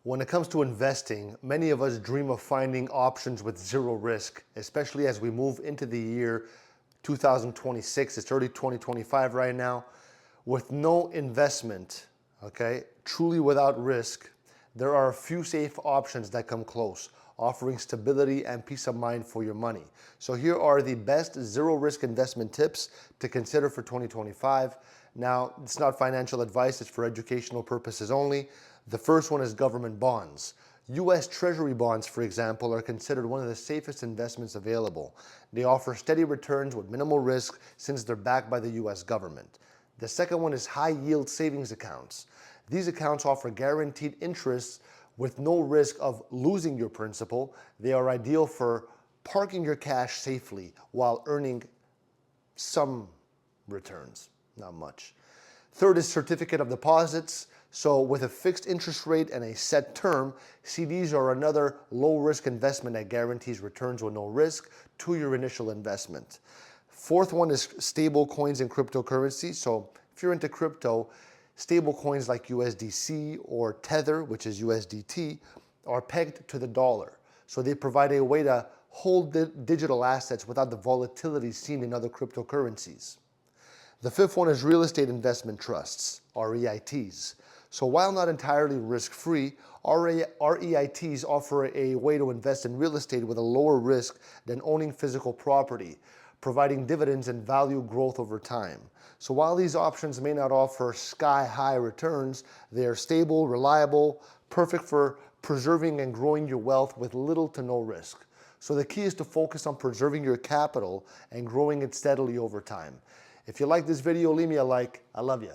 When it comes to investing, many of us dream of finding options with zero risk, especially as we move into the year 2026. It's early 2025 right now. With no investment, okay, truly without risk, there are a few safe options that come close, offering stability and peace of mind for your money. So here are the best zero risk investment tips to consider for 2025. Now, it's not financial advice, it's for educational purposes only. The first one is government bonds. US Treasury bonds, for example, are considered one of the safest investments available. They offer steady returns with minimal risk since they're backed by the US government. The second one is high yield savings accounts. These accounts offer guaranteed interest with no risk of losing your principal. They are ideal for parking your cash safely while earning some returns, not much. Third is certificate of deposits. So with a fixed interest rate and a set term, CDs are another low risk investment that guarantees returns with no risk to your initial investment. Fourth one is stable coins and cryptocurrency. So if you're into crypto, stable coins like USDC or Tether, which is USDT, are pegged to the dollar. So they provide a way to hold digital assets without the volatility seen in other cryptocurrencies. The fifth one is real estate investment trusts, REITs. So while not entirely risk-free, REITs offer a way to invest in real estate with a lower risk than owning physical property, providing dividends and value growth over time. So while these options may not offer sky-high returns, they are stable, reliable, perfect for preserving and growing your wealth with little to no risk. So the key is to focus on preserving your capital and growing it steadily over time. If you like this video, leave me a like. I love you.